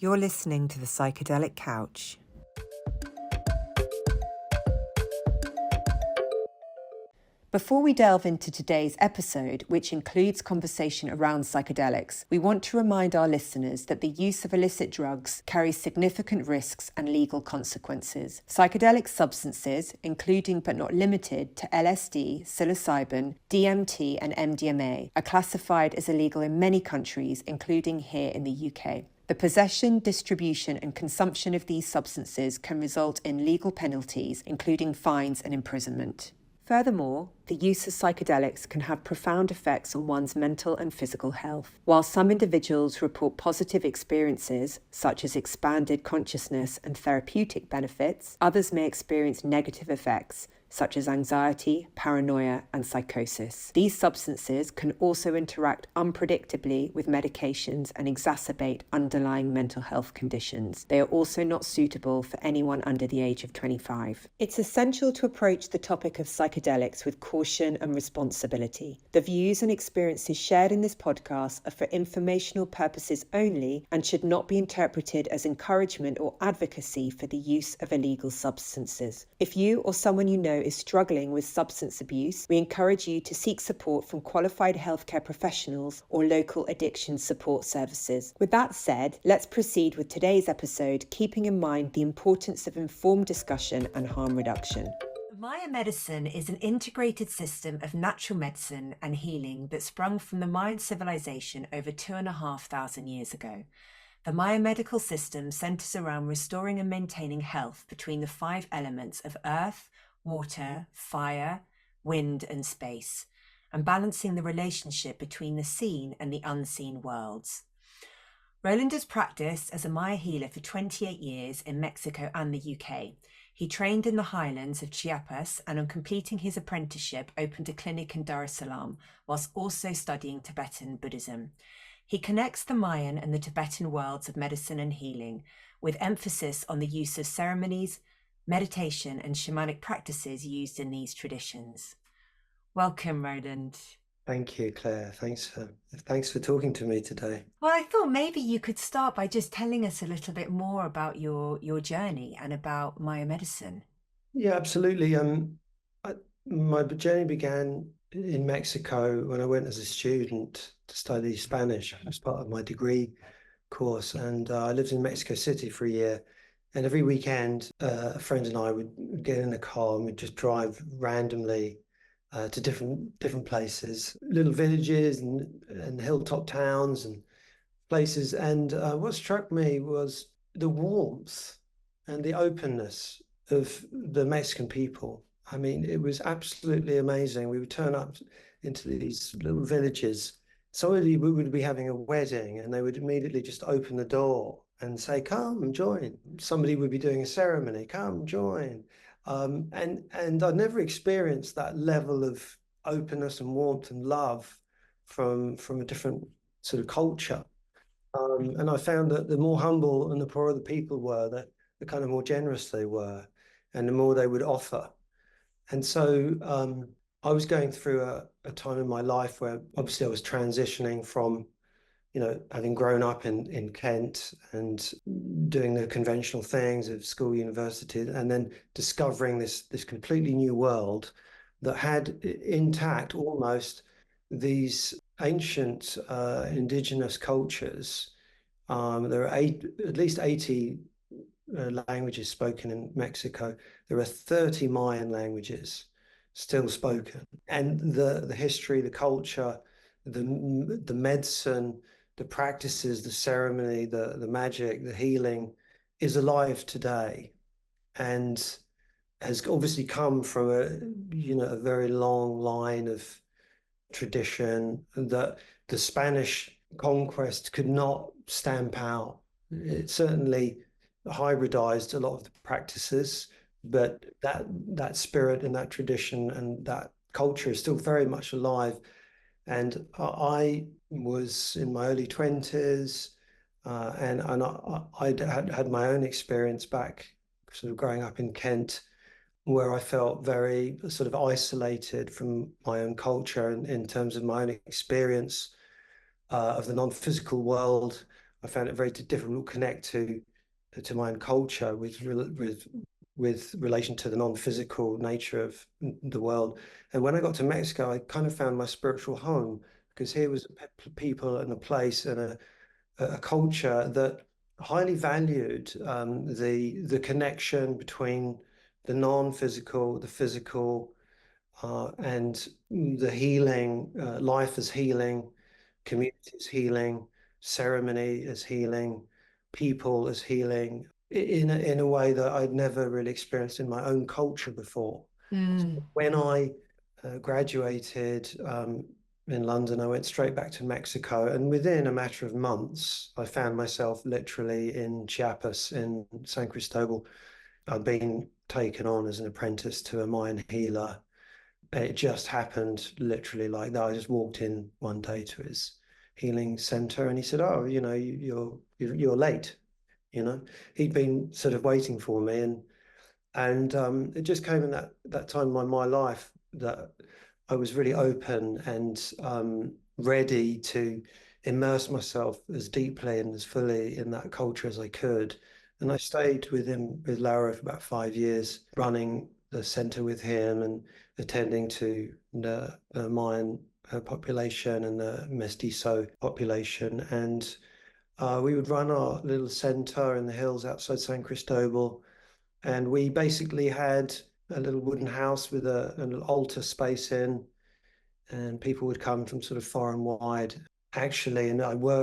You're listening to The Psychedelic Couch. Before we delve into today's episode, which includes conversation around psychedelics, we want to remind our listeners that the use of illicit drugs carries significant risks and legal consequences. Psychedelic substances, including but not limited to LSD, psilocybin, DMT and MDMA, are classified as illegal in many countries, including here in the UK. The possession, distribution and consumption of these substances can result in legal penalties, including fines and imprisonment. Furthermore, the use of psychedelics can have profound effects on one's mental and physical health. While some individuals report positive experiences, such as expanded consciousness and therapeutic benefits, others may experience negative effects, such as anxiety, paranoia, and psychosis. These substances can also interact unpredictably with medications and exacerbate underlying mental health conditions. They are also not suitable for anyone under the age of 25. It's essential to approach the topic of psychedelics with caution and responsibility. The views and experiences shared in this podcast are for informational purposes only and should not be interpreted as encouragement or advocacy for the use of illegal substances. If you or someone you know is struggling with substance abuse, we encourage you to seek support from qualified healthcare professionals or local addiction support services. With that said, let's proceed with today's episode, keeping in mind the importance of informed discussion and harm reduction. Mayan medicine is an integrated system of natural medicine and healing that sprung from the Mayan civilization over 2,500 years ago. The Mayan medical system centers around restoring and maintaining health between the 5 elements of earth, water, fire, wind, and space, and balancing the relationship between the seen and the unseen worlds. Roland has practiced as a Maya healer for 28 years in Mexico and the UK. He trained in the highlands of Chiapas and on completing his apprenticeship opened a clinic in Dar es Salaam, whilst also studying Tibetan Buddhism. He connects the Mayan and the Tibetan worlds of medicine and healing, with emphasis on the use of ceremonies, meditation and shamanic practices used in these traditions. Welcome, Roland. Thank you, Claire. Thanks for talking to me today. Well, I thought maybe you could start by just telling us a little bit more about your journey and about Maya medicine. Yeah, absolutely. My journey began in Mexico when I went as a student to study Spanish as part of my degree course, and I lived in Mexico City for a year. And every weekend, a friend and I would get in a car and we'd just drive randomly to different places, little villages and hilltop towns and places. And what struck me was the warmth and the openness of the Mexican people. I mean, it was absolutely amazing. We would turn up into these little villages. Somebody would be having a wedding and they would immediately just open the door and say, come and join. Somebody would be doing a ceremony, come join. And I'd never experienced that level of openness and warmth and love from a different sort of culture. And I found that the more humble and the poorer the people were, the kind of more generous they were and the more they would offer. And so I was going through a time in my life where obviously I was transitioning from having grown up in Kent and doing the conventional things of school, university, and then discovering this completely new world that had intact almost these ancient indigenous cultures. There are at least 80 languages spoken in Mexico. There are 30 Mayan languages still spoken. And the history, the culture, the medicine, the practices, the ceremony, the magic, the healing is alive today and has obviously come from a very long line of tradition that the Spanish conquest could not stamp out. It certainly hybridized a lot of the practices, but that spirit and that tradition and that culture is still very much alive. And I was in my early 20s, and I had my own experience back sort of growing up in Kent, where I felt very sort of isolated from my own culture in terms of my own experience of the non-physical world. I found it very difficult to connect to my own culture with relation to the non-physical nature of the world. And when I got to Mexico, I kind of found my spiritual home, because here was people and a place and a culture that highly valued the connection between the non-physical, the physical, and the healing, life as healing, community as healing, ceremony as healing, people as healing, in a way that I'd never really experienced in my own culture before. So when I graduated in London, I went straight back to Mexico, and within a matter of months, I found myself literally in Chiapas, in San Cristobal. I'd been taken on as an apprentice to a Mayan healer. It just happened literally like that. I just walked in one day to his healing center, and he said, "Oh, you're late." He'd been sort of waiting for me, and it just came in that time in my life that I was really open and ready to immerse myself as deeply and as fully in that culture as I could. And I stayed with Lauro for about 5 years, running the center with him and attending to the Mayan population and the Mestizo population. And we would run our little center in the hills outside San Cristobal. And we basically had a little wooden house with a little altar space in, and people would come from sort of far and wide. Actually, and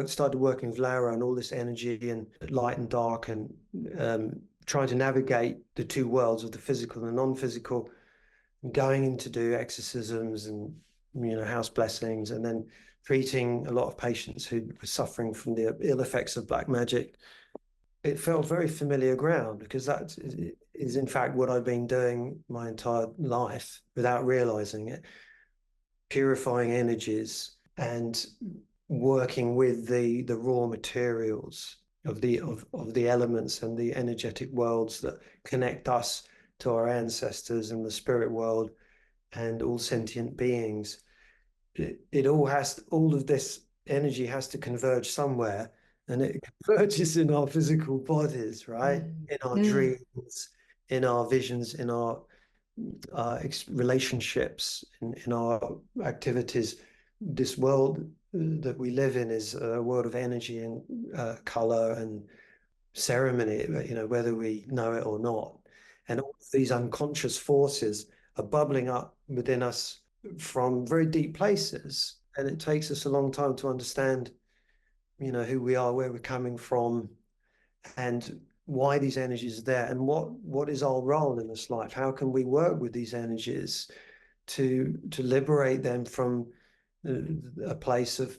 started working with Laura and all this energy and light and dark, and trying to navigate the two worlds of the physical and the non-physical, going in to do exorcisms and house blessings, and then treating a lot of patients who were suffering from the ill effects of black magic. It felt very familiar ground, because that is in fact what I've been doing my entire life without realizing it, purifying energies and working with the raw materials of the elements and the energetic worlds that connect us to our ancestors and the spirit world and all sentient beings. All of this energy has to converge somewhere, and it converges in our physical bodies, right? In our dreams, in our visions, in our relationships, in our activities. This world that we live in is a world of energy and color and ceremony, whether we know it or not. And all of these unconscious forces are bubbling up within us from very deep places. And it takes us a long time to understand, who we are, where we're coming from, and why these energies are there, and what is our role in this life. How can we work with these energies to liberate them from a place of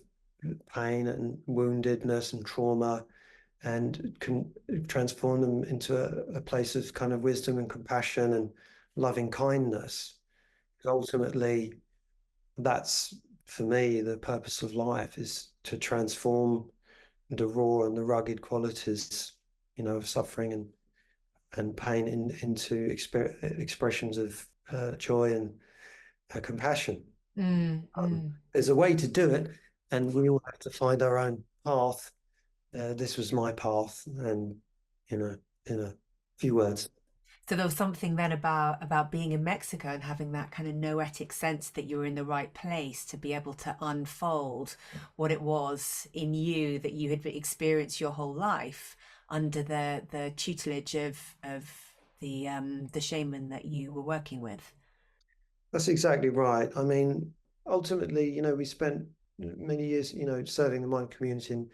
pain and woundedness and trauma, and can transform them into a place of kind of wisdom and compassion and loving kindness. Ultimately, that's, for me, the purpose of life, is to transform the raw and the rugged qualities, of suffering and pain into expressions of joy and compassion. There's a way to do it, and we all have to find our own path. This was my path, and in a few words. So there was something then about being in Mexico and having that kind of noetic sense that you were in the right place to be able to unfold what it was in you that you had experienced your whole life under the tutelage of the shaman that you were working with. That's exactly right. I mean, ultimately, we spent many years, serving the Mayan community,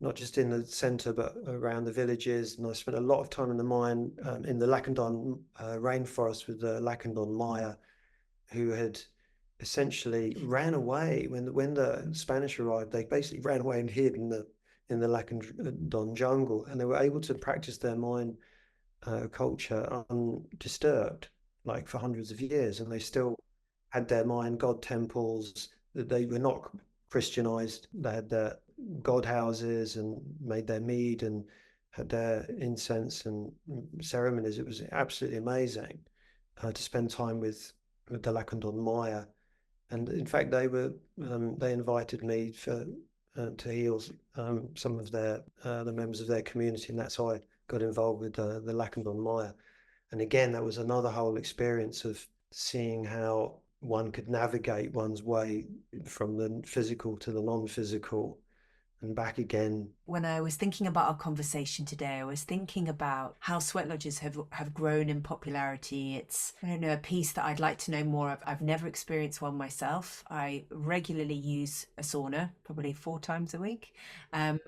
not just in the center, but around the villages. And I spent a lot of time in the Mayan, in the Lacandon rainforest with the Lacandon Maya, who had essentially ran away when the Spanish arrived. They basically ran away and hid in the Lacandon jungle, and they were able to practice their Mayan culture undisturbed, like for hundreds of years, and they still had their Mayan god temples. That they were not Christianized. They had their god houses and made their mead and had their incense and ceremonies. It was absolutely amazing to spend time with the Lacandon Maya. And in fact, they invited me for to heal some of the members of their community, and that's how I got involved with the Lacandon Maya. And again, that was another whole experience of seeing how one could navigate one's way from the physical to the non-physical and back again. When I was thinking about our conversation today, I was thinking about how sweat lodges have grown in popularity. It's, I don't know, a piece that I'd like to know more of. I've never experienced one myself. I regularly use a sauna, probably 4 times a week, and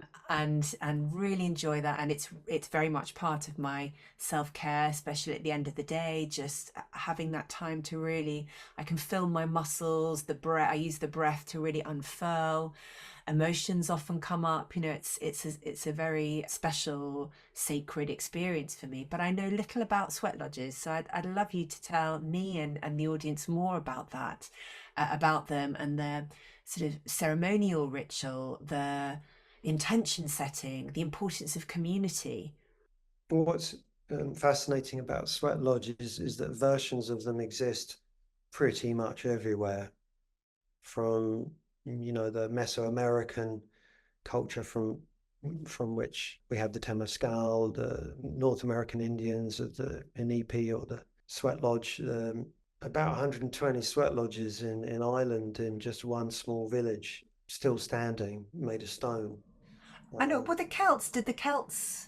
really enjoy that. And it's very much part of my self-care, especially at the end of the day, just having that time to really, I can feel my muscles, the breath, I use the breath to really unfurl. Emotions often come up, you know, it's a very special sacred experience for me, but I know little about sweat lodges, so I'd love you to tell me and the audience more about that, about them and their sort of ceremonial ritual, the intention setting, the importance of community. What's fascinating about sweat lodges is that versions of them exist pretty much everywhere, from the Mesoamerican culture from which we have the Temescal, the North American Indians of the EP or the sweat lodge. About 120 sweat lodges in Ireland in just one small village, still standing, made of stone. I know, but did the Celts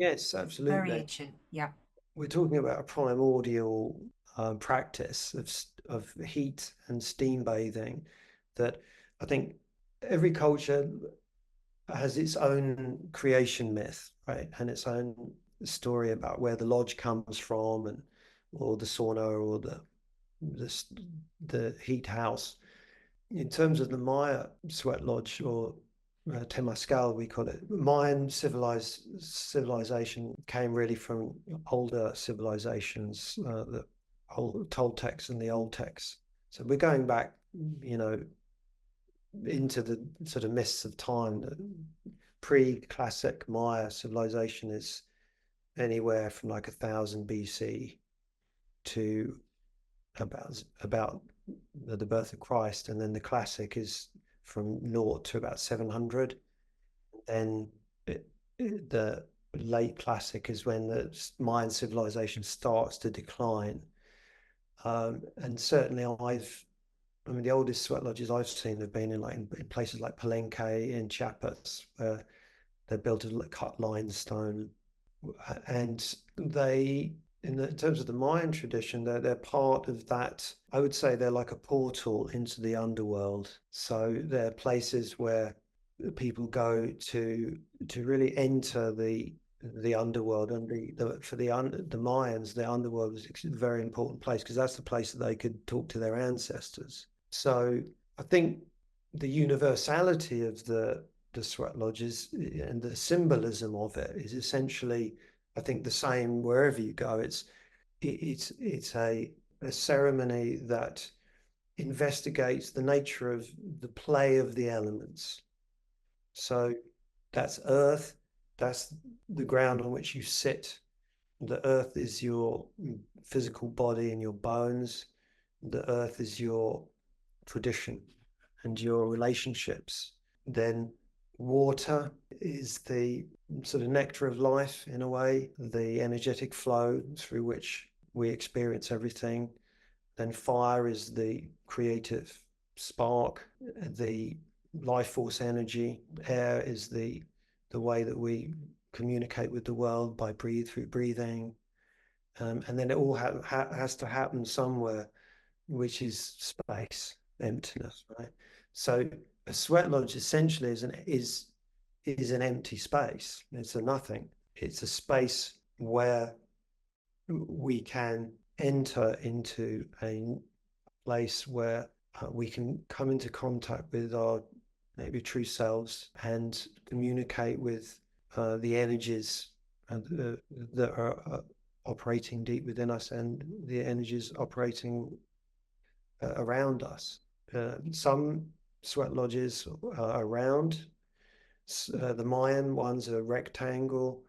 Yes, very absolutely. ancient, yeah. We're talking about a primordial practice of heat and steam bathing that I think every culture has its own creation myth, right? And its own story about where the lodge comes from, and or the sauna or the, the heat house. In terms of the Maya sweat lodge, or Temescal, we call it, Mayan civilization came really from older civilizations, the old Toltecs and the old texts. So we're going back, into the sort of mists of time. Pre-classic Maya civilization is anywhere from like 1,000 BC to about the birth of Christ, and then the classic is from naught to about 700. Then the late classic is when the Mayan civilization starts to decline. And certainly the oldest sweat lodges I've seen have been in places like Palenque in Chiapas, where they're built of cut limestone, and in terms of the Mayan tradition, they're part of that. I would say they're like a portal into the underworld. So they're places where people go to really enter the underworld, and for the Mayans, the underworld was a very important place because that's the place that they could talk to their ancestors. So I think the universality of the sweat lodges and the symbolism of it is essentially, I think, the same wherever you go. It's a ceremony that investigates the nature of the play of the elements. So that's earth, that's the ground on which you sit. The earth is your physical body and your bones. The earth is your tradition and your relationships. Then water is the sort of nectar of life, in a way, the energetic flow through which we experience everything. Then fire is the creative spark, the life force energy. Air is the way that we communicate with the world through breathing. And then it all has to happen somewhere, which is space, emptiness, right? So a sweat lodge essentially is an empty space. It's a nothing. It's a space where we can enter into a place where we can come into contact with our maybe true selves and communicate with the energies that are operating deep within us, and the energies operating around us. Some sweat lodges are round. The Mayan ones are rectangle.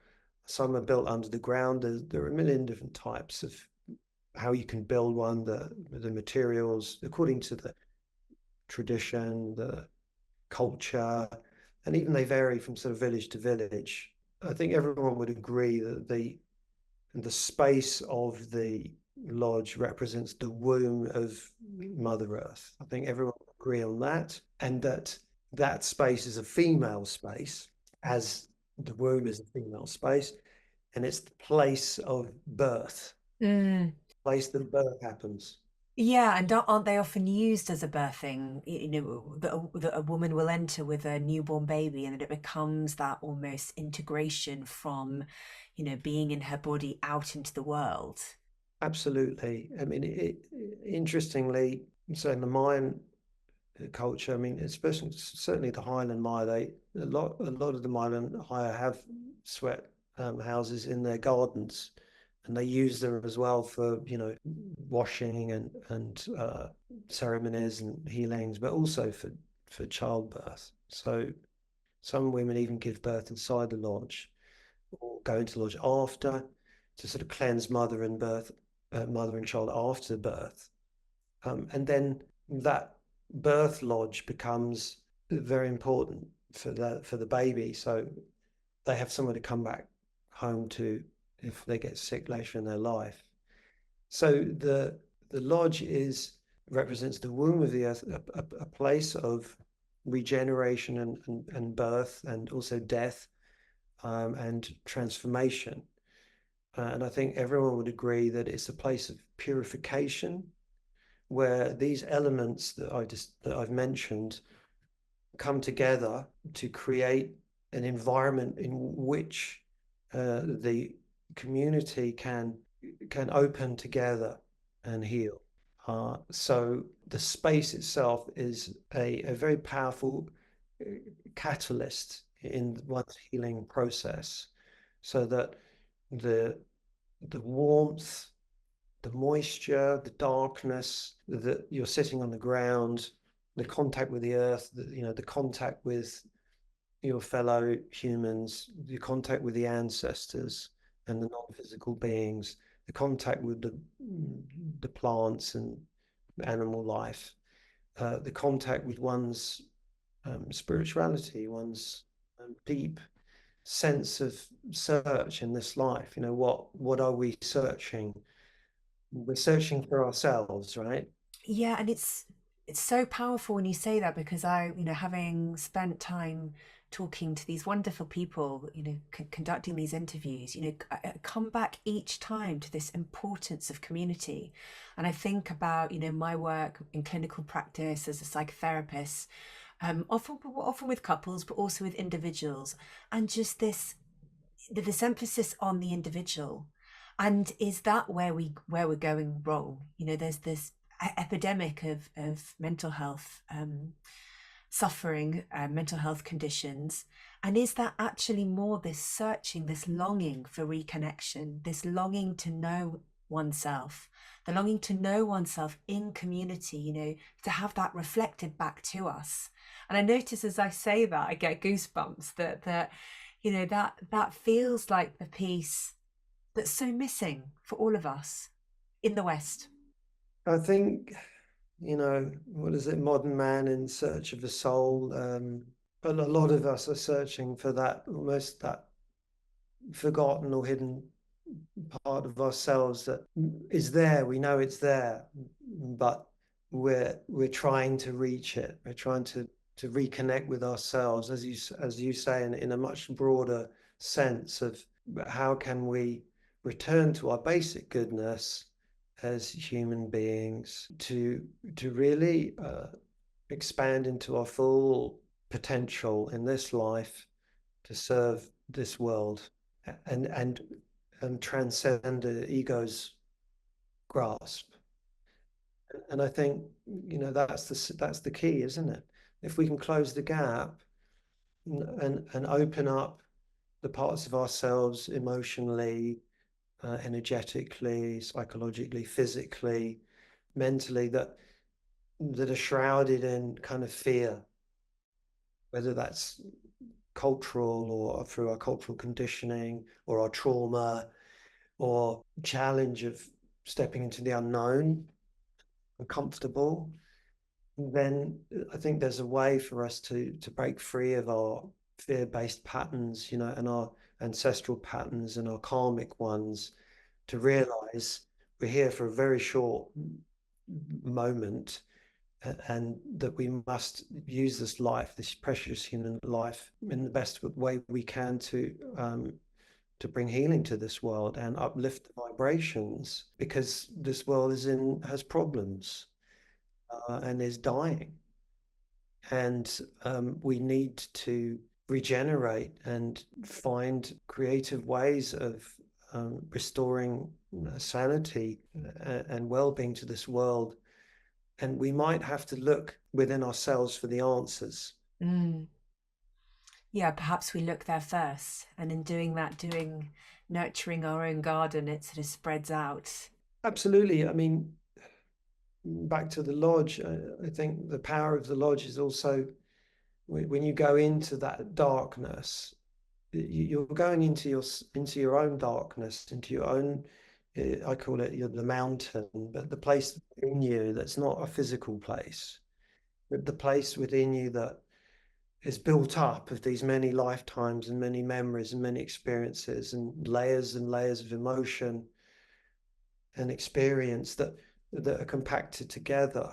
Some are built under the ground. There are a million different types of how you can build one, the materials, according to the tradition, the culture, and even they vary from sort of village to village. I think everyone would agree that the space of the lodge represents the womb of Mother Earth. I think everyone would agree on that, and that space is a female space, as the womb is a female space, and it's the place of birth, place that birth happens. Yeah, and aren't they often used as a birthing? That a woman will enter with a newborn baby, and then it becomes that almost integration from, being in her body out into the world. Absolutely. I mean, interestingly, so in the Mayan culture, I mean, especially certainly the Highland Maya, a lot of the Mayan Maya have sweat houses in their gardens, and they use them as well for washing and ceremonies and healings, but also for childbirth. So some women even give birth inside the lodge or go into the lodge after to sort of cleanse mother and child after birth. And then that birth lodge becomes very important for the baby. So they have somewhere to come back home to if they get sick later in their life. So the lodge represents the womb of the earth, a place of regeneration and birth, and also death, and transformation. And I think everyone would agree that it's a place of purification, where these elements that I've mentioned come together to create an environment in which the community can open together and heal. So the space itself is a very powerful catalyst in one's healing process, so that the warmth, the moisture, the darkness, that you're sitting on the ground, the contact with the earth, the contact with your fellow humans, the contact with the ancestors and the non-physical beings, the contact with the plants and animal life, the contact with one's spirituality, one's deep sense of search in this life. What are we searching? We're searching for ourselves, right? Yeah, and it's so powerful when you say that, because having spent time talking to these wonderful people, conducting these interviews, I come back each time to this importance of community. And I think about, my work in clinical practice as a psychotherapist, often with couples, but also with individuals, and just this emphasis on the individual. And is that where we're going wrong? There's this epidemic of mental health suffering, mental health conditions. And is that actually more this searching, this longing for reconnection, this longing to know oneself, the longing to know oneself in community, to have that reflected back to us? And I notice as I say that, I get goosebumps that that feels like the piece that's so missing for all of us in the West. I think, what is it, modern man in search of a soul. But a lot of us are searching for that, almost that forgotten or hidden part of ourselves that is there. We know it's there, but we're trying to reach it. We're trying to reconnect with ourselves, as you say, in a much broader sense of how can we return to our basic goodness as human beings, to really expand into our full potential in this life, to serve this world, and transcend the ego's grasp. And I think that's the key, isn't it? If we can close the gap and open up the parts of ourselves emotionally, energetically, psychologically, physically, mentally, that are shrouded in kind of fear, whether that's cultural or through our cultural conditioning or our trauma or challenge of stepping into the unknown, uncomfortable, then I think there's a way for us to break free of our fear-based patterns, and our ancestral patterns and our karmic ones, to realize we're here for a very short moment, and that we must use this life, this precious human life, in the best way we can to bring healing to this world and uplift the vibrations, because this world has problems, and is dying, and we need to regenerate and find creative ways of restoring sanity and well-being to this world. And we might have to look within ourselves for the answers. Yeah, perhaps we look there first, and in doing that, nurturing our own garden, it sort of spreads out. Absolutely. I mean, back to the lodge, I think the power of the lodge is also when you go into that darkness, you're going into your own darkness, into your own, I call it the mountain, but the place in you that's not a physical place, but the place within you that is built up of these many lifetimes and many memories and many experiences and layers of emotion and experience that are compacted together.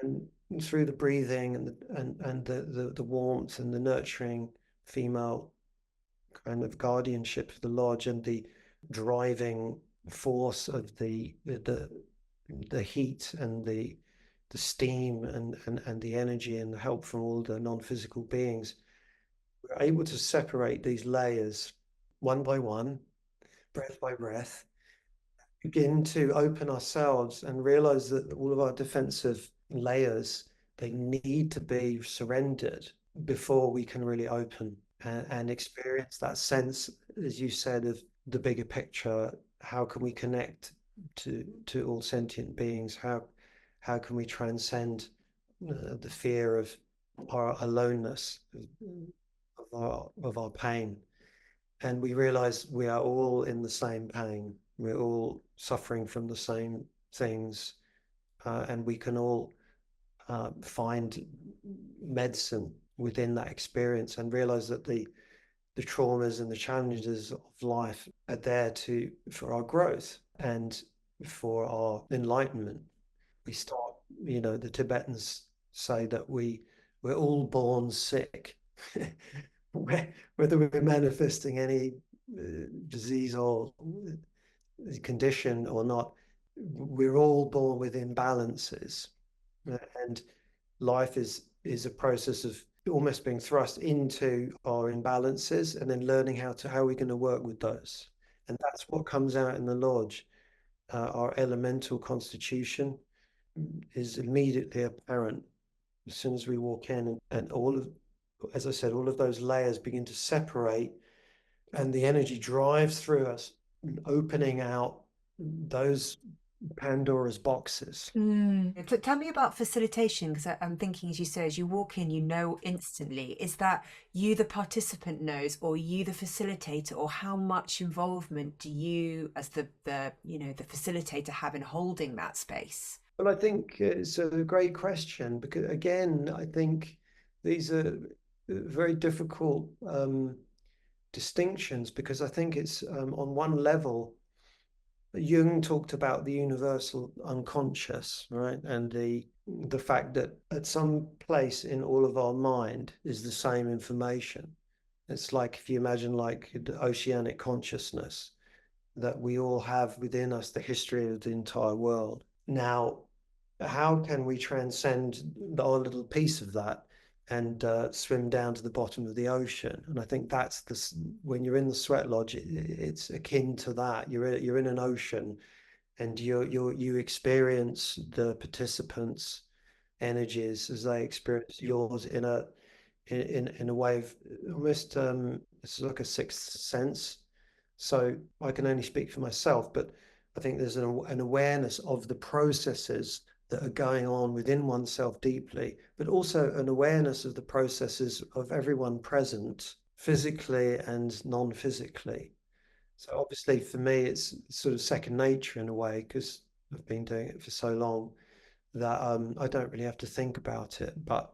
And through the breathing and the warmth and the nurturing female kind of guardianship of the lodge, and the driving force of the heat and the steam and the energy and the help from all the non-physical beings, we're able to separate these layers one by one, breath by breath, begin to open ourselves and realize that all of our defensive layers, they need to be surrendered before we can really open and experience that sense, as you said, of the bigger picture. How can we connect to all sentient beings? How can we transcend the fear of our aloneness, of our pain? And we realize we are all in the same pain. We're all suffering from the same things, and we can all find medicine within that experience, and realize that the traumas and the challenges of life are there for our growth and for our enlightenment. We start, the Tibetans say that we're all born sick. Whether we're manifesting any disease or condition or not, we're all born with imbalances, and life is a process of almost being thrust into our imbalances and then learning how we're going to work with those. And that's what comes out in the lodge. Our elemental constitution is immediately apparent as soon as we walk in, and as I said, all of those layers begin to separate, and the energy drives through us, opening out those Pandora's boxes. Tell me about facilitation, because I'm thinking, as you say, as you walk in, you know instantly. Is that you, the participant, knows, or you, the facilitator, or how much involvement do you, as the facilitator, have in holding that space? Well, I think it's a great question, because again, I think these are very difficult distinctions, because I think it's on one level, Jung talked about the universal unconscious, right? And the fact that at some place in all of our mind is the same information. It's like, if you imagine like the oceanic consciousness, that we all have within us the history of the entire world. Now, how can we transcend our little piece of that and swim down to the bottom of the ocean? And I think that's when you're in the sweat lodge, it's akin to that. You're in an ocean, and you experience the participants' energies as they experience yours in a way of almost it's like a sixth sense. So I can only speak for myself, but I think there's an awareness of the processes that are going on within oneself deeply, but also an awareness of the processes of everyone present, physically and non-physically. So obviously for me, it's sort of second nature in a way, because I've been doing it for so long that I don't really have to think about it. But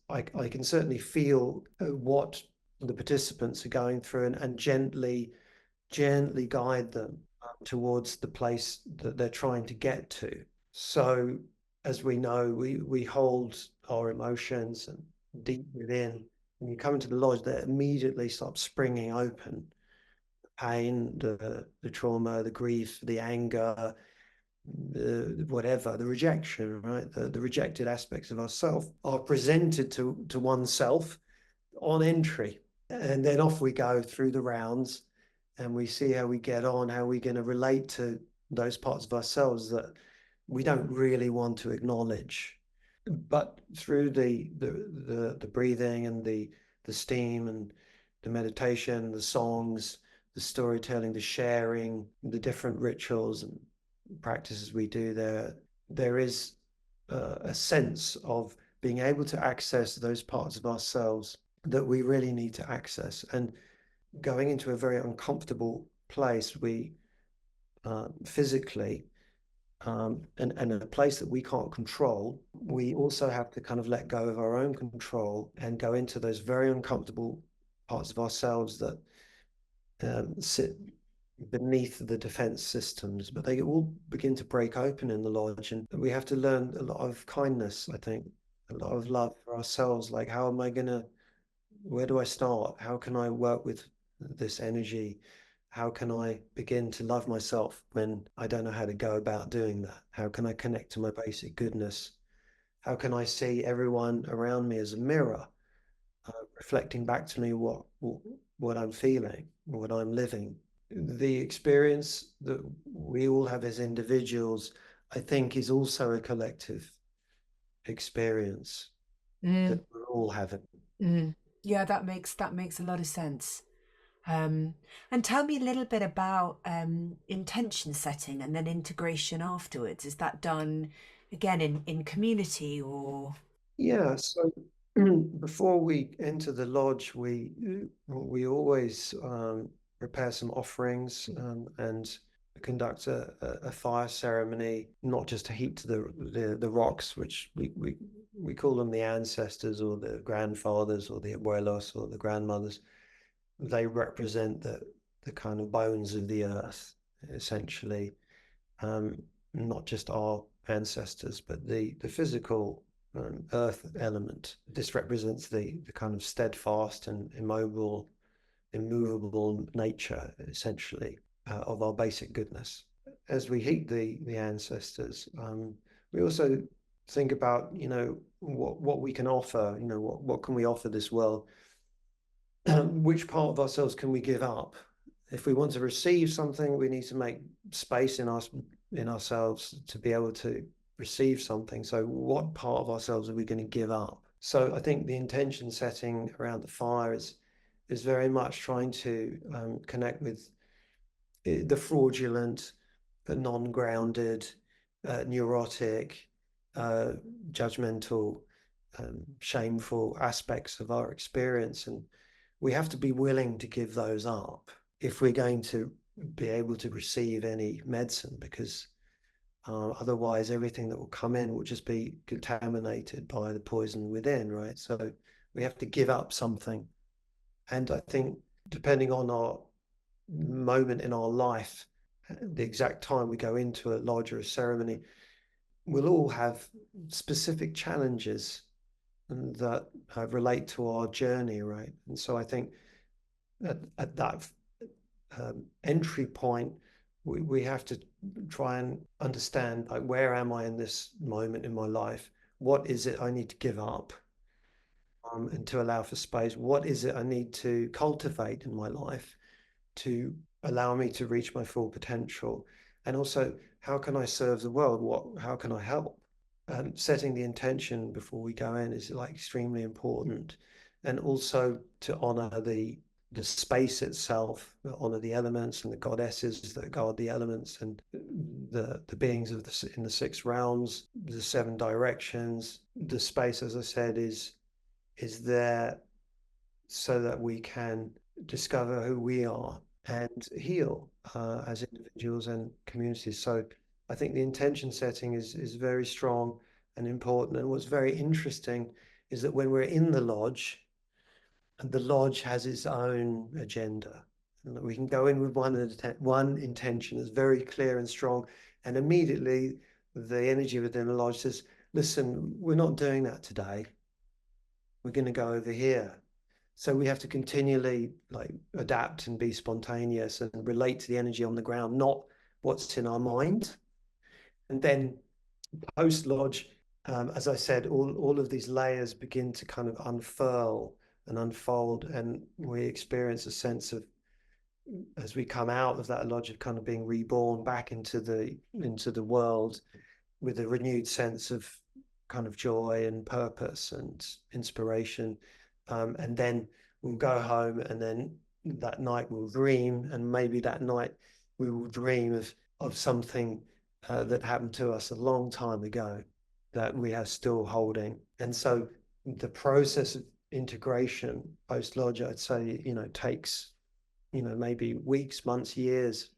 I can certainly feel what the participants are going through, and gently guide them towards the place that they're trying to get to. So, as we know, we hold our emotions and deep within. When you come into the lodge, they immediately start springing open. Pain, the trauma, the grief, the anger, whatever, the rejection, right? The rejected aspects of ourself are presented to oneself on entry. And then off we go through the rounds, and we see how we get on, how we're going to relate to those parts of ourselves that we don't really want to acknowledge. But through the breathing and the steam and the meditation, the songs, the storytelling, the sharing, the different rituals and practices we do there is a sense of being able to access those parts of ourselves that we really need to access. And going into a very uncomfortable place, we physically, and a place that we can't control, we also have to kind of let go of our own control and go into those very uncomfortable parts of ourselves that sit beneath the defense systems, but they all begin to break open in the lodge. And we have to learn a lot of kindness, I think, a lot of love for ourselves. Like, how am I going to, where do I start? How can I work with this energy? How can I begin to love myself when I don't know how to go about doing that? How can I connect to my basic goodness? How can I see everyone around me as a mirror, reflecting back to me what I'm feeling, what I'm living? The experience that we all have as individuals, I think, is also a collective experience that we're all having. Yeah, that makes a lot of sense. And tell me a little bit about intention setting and then integration afterwards. Is that done again in community or? Yeah, so before we enter the lodge, we always prepare some offerings and conduct a fire ceremony, not just to heap to the rocks, which we call them the ancestors or the grandfathers or the abuelos or the grandmothers. They represent the kind of bones of the earth, essentially, not just our ancestors, but the physical earth element. This represents the kind of steadfast and immovable nature, essentially, of our basic goodness. As we heat the ancestors, we also think about, what we can offer, what can we offer this world? Which part of ourselves can we give up? If we want to receive something, we need to make space in ourselves to be able to receive something. So what part of ourselves are we going to give up? So I think the intention setting around the fire is very much trying to connect with the fraudulent, the non-grounded, neurotic, judgmental, shameful aspects of our experience. And we have to be willing to give those up if we're going to be able to receive any medicine, because otherwise everything that will come in will just be contaminated by the poison within, right? So we have to give up something. And I think depending on our moment in our life, the exact time we go into a lodge or a ceremony, we'll all have specific challenges that relate to our journey, right? And so I think at that entry point, we have to try and understand, like, where am I in this moment in my life? What is it I need to give up and to allow for space? What is it I need to cultivate in my life to allow me to reach my full potential? And also, how can I serve the world? How can I help? Setting the intention before we go in is like extremely important, and also to honor the space itself, honor the elements and the goddesses that guard the elements, and the beings of in the six realms, the seven directions. The space, as I said, is there so that we can discover who we are and heal as individuals and communities. So I think the intention setting is very strong and important. And what's very interesting is that when we're in the lodge has its own agenda. And we can go in with one intention that's very clear and strong, and immediately the energy within the lodge says, listen, we're not doing that today. We're going to go over here. So we have to continually like adapt and be spontaneous and relate to the energy on the ground, not what's in our mind. And then post lodge, as I said, all of these layers begin to kind of unfurl and unfold, and we experience a sense of, as we come out of that lodge, of kind of being reborn back into the world with a renewed sense of kind of joy and purpose and inspiration. And then we'll go home, and then that night we'll dream, and maybe that night we will dream of something that happened to us a long time ago that we are still holding. And so the process of integration post lodge, I'd say, takes, maybe weeks, months, years.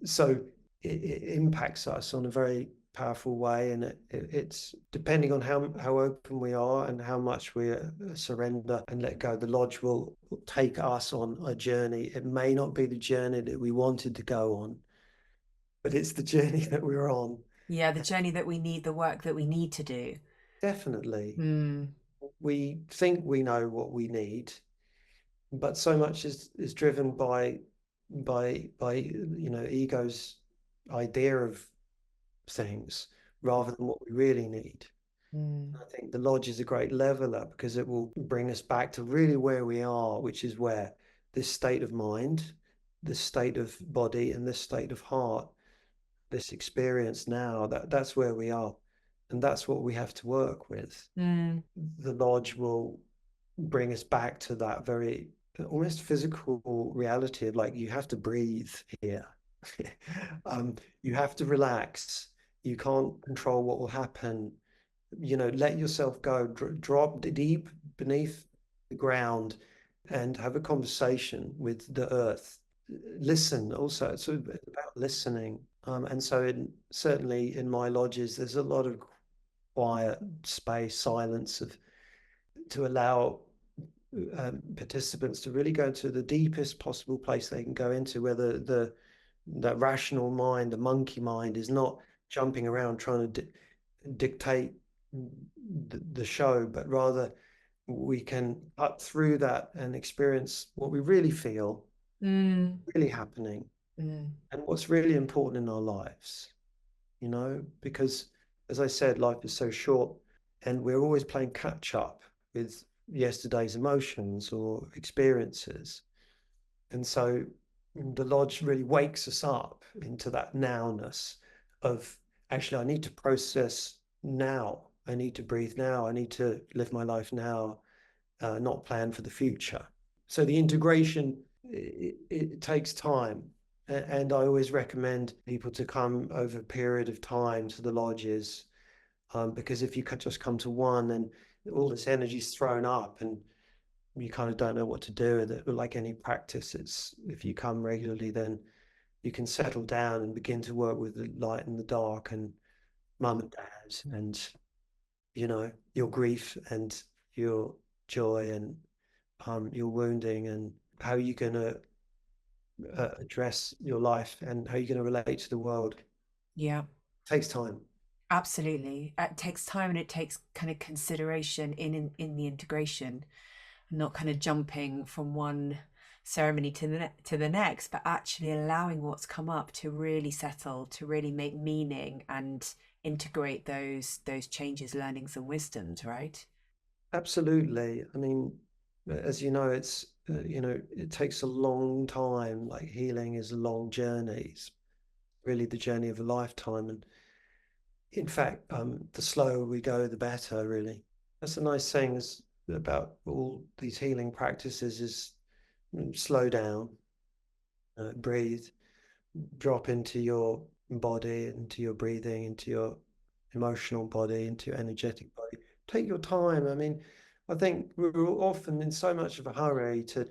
So it impacts us on a very powerful way, and it's depending on how open we are and how much we surrender and let go. The lodge will take us on a journey. It may not be the journey that we wanted to go on, but it's the journey that we're on. Yeah, the journey that we need, the work that we need to do. Definitely. We think we know what we need, but so much is driven by ego's idea of things rather than what we really need. I think the lodge is a great leveler because it will bring us back to really where we are, which is where this state of mind, this state of body, and this state of heart, this experience now, that's where we are, and that's what we have to work with. The lodge will bring us back to that very almost physical reality of like, you have to breathe here. You have to relax. You can't control what will happen. Let yourself go, drop deep beneath the ground and have a conversation with the earth. Listen also. It's about listening. And so certainly in my lodges, there's a lot of quiet space, silence to allow participants to really go into the deepest possible place they can go into, where that rational mind, the monkey mind, is not jumping around trying to dictate the show, but rather we can cut through that and experience what we really feel really happening and what's really important in our lives, because as I said, life is so short and we're always playing catch up with yesterday's emotions or experiences. And so the lodge really wakes us up into that nowness of, actually, I need to process now. I need to breathe now. I need to live my life now, not plan for the future. So the integration, it takes time. And I always recommend people to come over a period of time to the lodges, because if you could just come to one, then all this energy is thrown up and you kind of don't know what to do with it. But like any practice, it's, if you come regularly, then you can settle down and begin to work with the light and the dark and mum and dad and, your grief and your joy and your wounding, and how you're going to address your life and how you're going to relate to the world. Yeah. It takes time. Absolutely. It takes time, and it takes kind of consideration in the integration, not kind of jumping from one ceremony to the next, but actually allowing what's come up to really settle, to really make meaning and integrate those changes, learnings, and wisdoms, right? Absolutely. I mean, as you know, it's it takes a long time. Like, healing is a long journey. It's really the journey of a lifetime. And in fact, the slower we go, the better, really. That's a nice thing about all these healing practices is slow down, breathe, drop into your body, into your breathing, into your emotional body, into your energetic body. Take your time. I mean, I think we're often in so much of a hurry to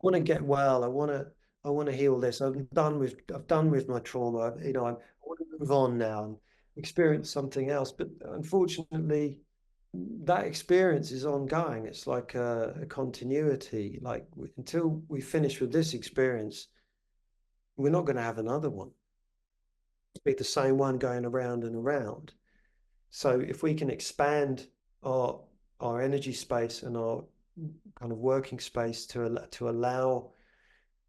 want to get well. I want to heal this. I've done with my trauma. I want to move on now and experience something else. But unfortunately, that experience is ongoing. It's like a continuity. Like until we finish with this experience, we're not going to have another one. It'll be the same one going around and around. So if we can expand our our energy space and our kind of working space to allow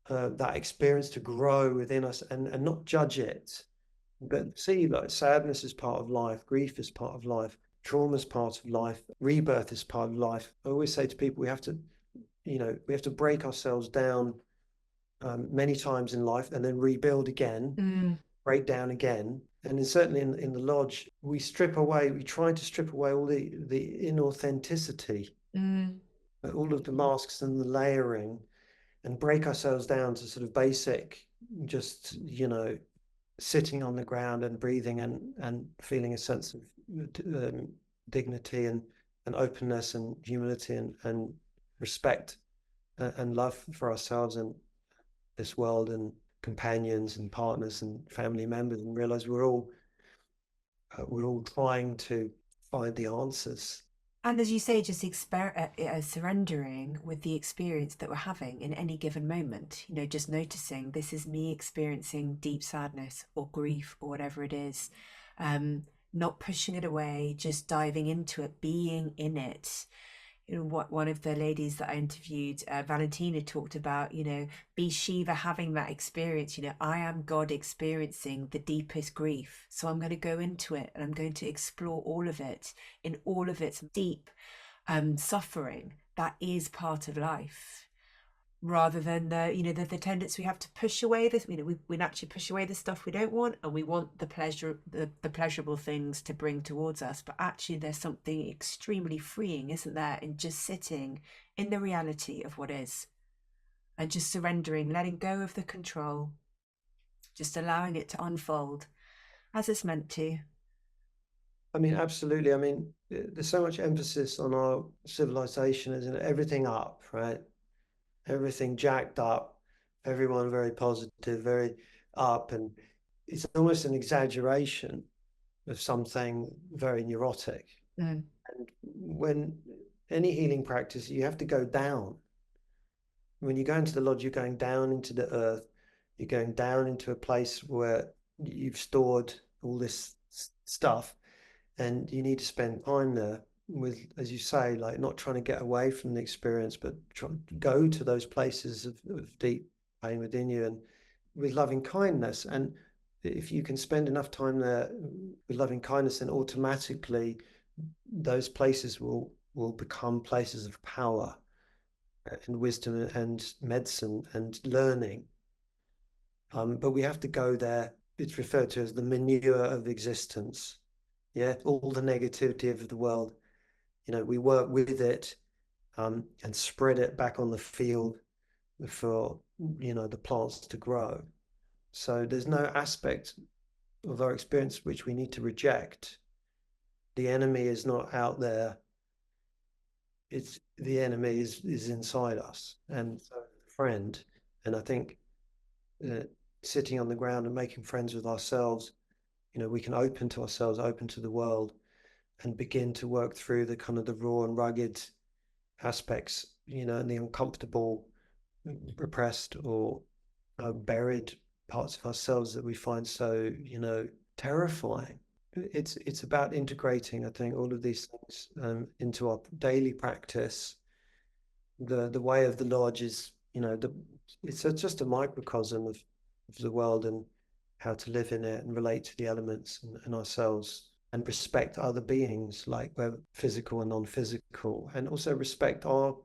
that experience to grow within us and not judge it, but see, like, sadness is part of life, grief is part of life, trauma is part of life, rebirth is part of life. I always say to people, we have to, we have to break ourselves down many times in life and then rebuild again, break down again. And then certainly in the lodge, we try to strip away all the inauthenticity, all of the masks and the layering, and break ourselves down to sort of basic, just, sitting on the ground and breathing and feeling a sense of dignity and openness and humility and respect and love for ourselves and this world and companions and partners and family members, and realize we're all trying to find the answers. And as you say, just surrendering with the experience that we're having in any given moment, just noticing this is me experiencing deep sadness or grief or whatever it is, not pushing it away, just diving into it, being in it. What one of the ladies that I interviewed, Valentina, talked about, be Shiva having that experience, I am God experiencing the deepest grief. So I'm going to go into it and I'm going to explore all of it in all of its deep suffering. That is part of life. Rather than the tendency we have to push away this, we naturally push away the stuff we don't want, and we want the pleasurable things to bring towards us. But actually, there's something extremely freeing, isn't there, in just sitting in the reality of what is, and just surrendering, letting go of the control, just allowing it to unfold as it's meant to. I mean, absolutely. I mean, there's so much emphasis on our civilization, isn't it? Everything up, right? Everything jacked up, everyone very positive, very up, and it's almost an exaggeration of something very neurotic. And when any healing practice, you have to go down. When you go into the lodge, you're going down into the earth, you're going down into a place where you've stored all this stuff, and you need to spend time there with, as you say, like not trying to get away from the experience, but trying to go to those places of deep pain within you and with loving kindness. And if you can spend enough time there with loving kindness, then automatically those places will become places of power and wisdom and medicine and learning. But we have to go there. It's referred to as the manure of existence. Yeah, all the negativity of the world. We work with it and spread it back on the field for the plants to grow. So there's no aspect of our experience which we need to reject. The enemy is not out there. It's the enemy is inside us, and so friend. And I think sitting on the ground and making friends with ourselves, we can open to ourselves, open to the world, and begin to work through the kind of the raw and rugged aspects, and the uncomfortable, repressed or buried parts of ourselves that we find so, terrifying. It's about integrating, I think, all of these things into our daily practice. The way of the lodge is, it's just a microcosm of the world and how to live in it and relate to the elements and ourselves and respect other beings, like whether physical and non-physical, and also respect our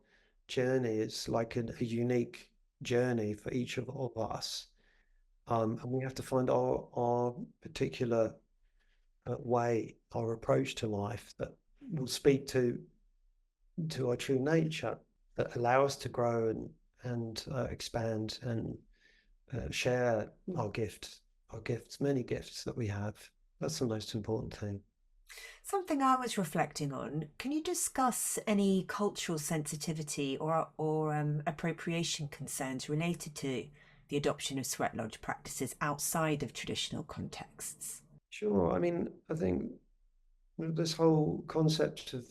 journey. It's like a unique journey for each of us. And we have to find our particular way, our approach to life that will speak to our true nature, that allow us to grow and expand and share our gifts, many gifts that we have. That's the most important thing. Something I was reflecting on, can you discuss any cultural sensitivity or appropriation concerns related to the adoption of sweat lodge practices outside of traditional contexts? Sure. I mean, I think this whole concept of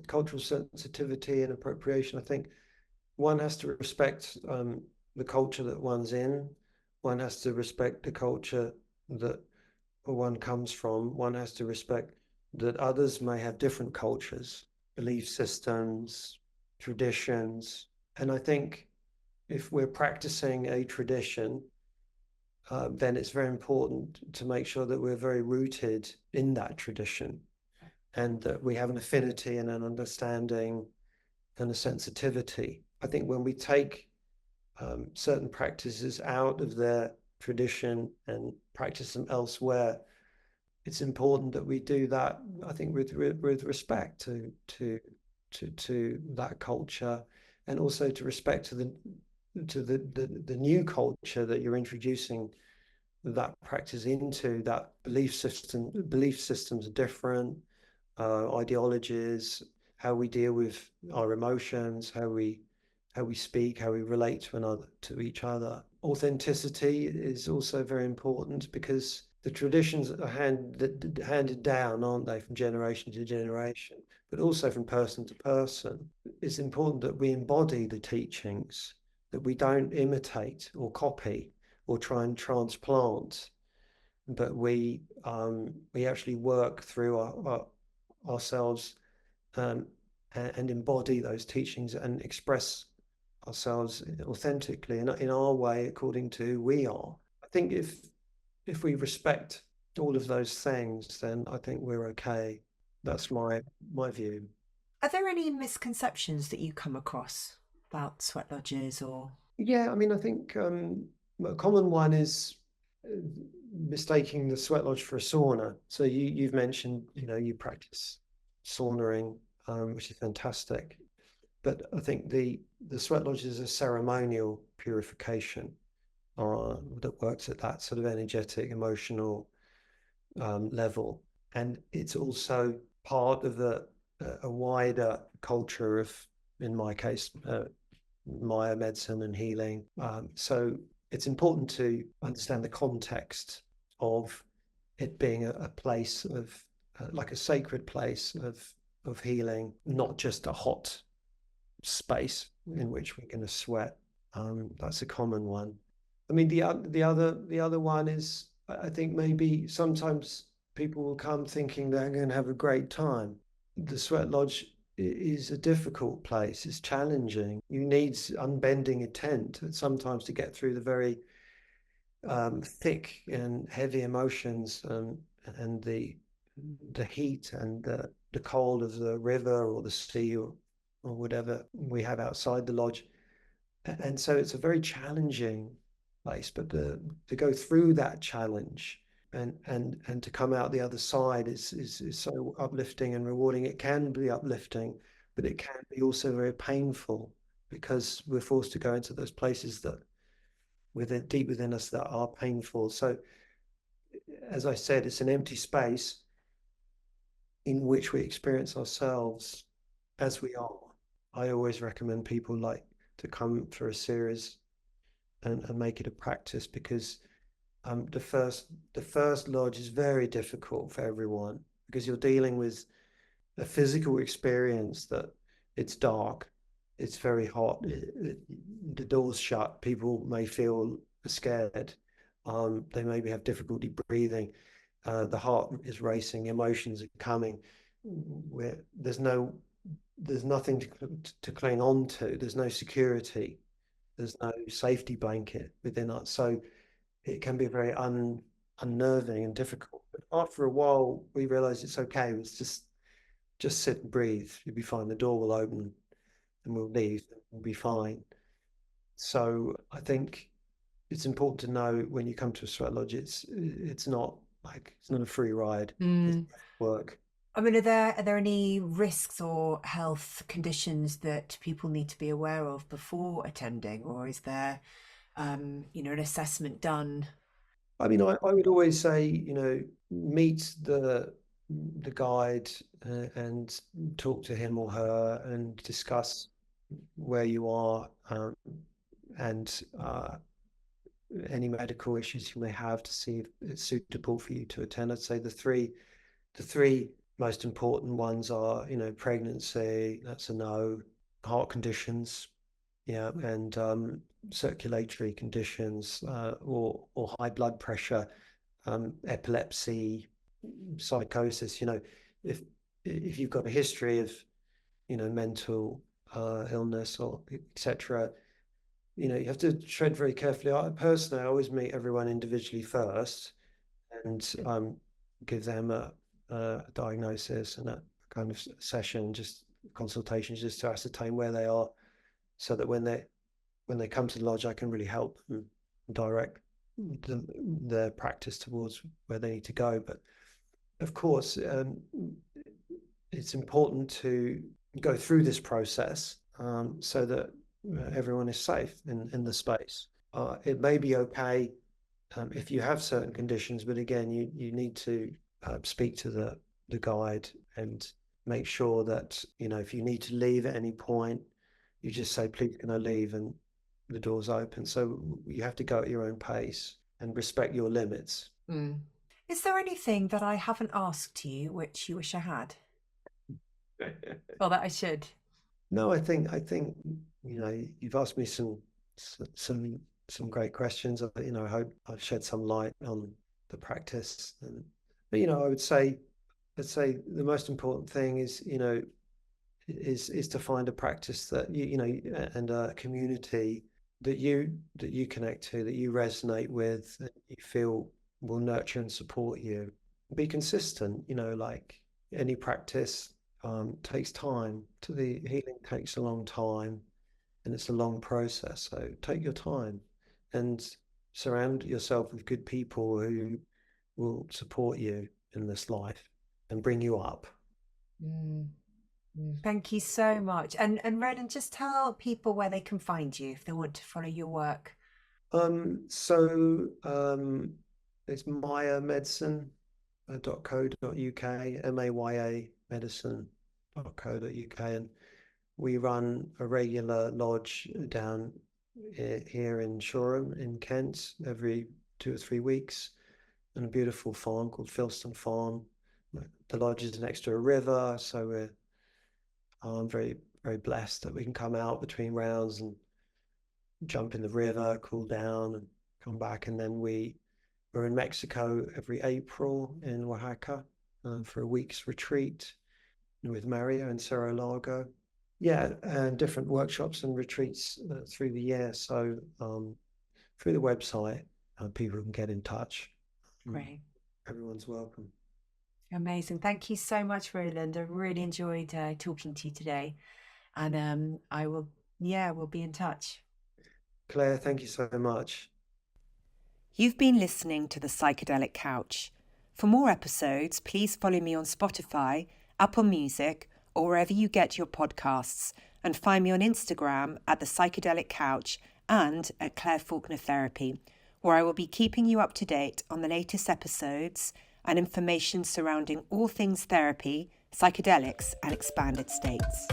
cultural sensitivity and appropriation, I think one has to respect the culture that one's in. One has to respect the culture that one comes from. One has to respect that others may have different cultures, belief systems, traditions. And I think if we're practicing a tradition, then it's very important to make sure that we're very rooted in that tradition and that we have an affinity and an understanding and a sensitivity. I think when we take certain practices out of their tradition and practice them elsewhere, it's important that we do that, I think, with respect to that culture, and also to respect to the new culture that you're introducing that practice into. That belief systems are different, ideologies, how we deal with our emotions, how we speak, how we relate to each other. Authenticity is also very important because the traditions are handed down, aren't they, from generation to generation, but also from person to person. It's important that we embody the teachings, that we don't imitate or copy or try and transplant, but we actually work through ourselves, and embody those teachings and express ourselves authentically in our way, according to who we are. I think if we respect all of those things, then I think we're okay. That's my view. Are there any misconceptions that you come across about sweat lodges or? Yeah, I mean, I think a common one is mistaking the sweat lodge for a sauna. So you've mentioned, you practice saunaing, which is fantastic. But I think the sweat lodge is a ceremonial purification that works at that sort of energetic, emotional level, and it's also part of a wider culture of, in my case, Maya medicine and healing. So it's important to understand the context of it being a place of, like a sacred place of healing, not just a hot space in which we're going to sweat. That's a common one. I mean, the other one is, I think maybe sometimes people will come thinking they're going to have a great time. The sweat lodge is a difficult place. It's challenging. You need unbending intent sometimes to get through the very thick and heavy emotions, and the heat and the cold of the river or the sea, or whatever we have outside the lodge. And so it's a very challenging place, but to go through that challenge and to come out the other side is so uplifting and rewarding. It can be uplifting, but it can be also very painful because we're forced to go into those places that deep within us that are painful. So, as I said, it's an empty space in which we experience ourselves as we are. I always recommend people like to come for a series and make it a practice, because the first lodge is very difficult for everyone because you're dealing with a physical experience that it's dark, it's very hot, the door's shut, people may feel scared, they maybe have difficulty breathing, the heart is racing, emotions are coming, where there's nothing to cling on to, there's no security, there's no safety blanket within us. So it can be very unnerving and difficult. But after a while, we realize it's okay. It's just sit and breathe. You'll be fine. The door will open and we'll leave. We'll be fine. So I think it's important to know when you come to a sweat lodge, it's not a free ride. It's work. I mean, are there any risks or health conditions that people need to be aware of before attending, or is there, an assessment done? I mean, I would always say, meet the guide, and talk to him or her and discuss where you are, and any medical issues you may have, to see if it's suitable for you to attend. I'd say the three The three most important ones are, pregnancy, that's a no, heart conditions, yeah, and circulatory conditions, or high blood pressure, epilepsy, psychosis. If you've got a history of, mental illness or etc., you have to tread very carefully. I always meet everyone individually first and give them a diagnosis and a kind of session, just consultations, just to ascertain where they are, so that when they come to the lodge, I can really help them direct their practice towards where they need to go. But of course, it's important to go through this process so that everyone is safe in the space. It may be okay if you have certain conditions, but again, you need to speak to the guide and make sure that, if you need to leave at any point, you just say, please, can I leave? And the door's open. So you have to go at your own pace and respect your limits. Is there anything that I haven't asked you which you wish I had? Or that I should? No, I think you've asked me some great questions. I hope I've shed some light on the practice. But I would say, the most important thing is is to find a practice that and a community that you connect to, that you resonate with, that you feel will nurture and support you. Be consistent. Like any practice takes time. The healing takes a long time, and it's a long process. So take your time and surround yourself with good people who will support you in this life and bring you up. Thank you so much. And Roland, just tell people where they can find you if they want to follow your work. It's mayamedicine.co.uk, MAYA medicine.co.uk, and we run a regular lodge down here in Shoreham in Kent every 2 or 3 weeks, and a beautiful farm called Filston Farm. The lodge is next to a river, so we're very, very blessed that we can come out between rounds and jump in the river, cool down, and come back. And then we're in Mexico every April in Oaxaca for a week's retreat with Mario in Cerro Largo. Yeah, and different workshops and retreats through the year. So through the website, people can get in touch. Great. Everyone's welcome. Amazing. Thank you so much, Roland. I really enjoyed talking to you today. And we'll be in touch. Claire, thank you so much. You've been listening to The Psychedelic Couch. For more episodes, please follow me on Spotify, Apple Music, or wherever you get your podcasts, and find me on Instagram at The Psychedelic Couch and at Claire Faulkner Therapy, where I will be keeping you up to date on the latest episodes and information surrounding all things therapy, psychedelics, and expanded states.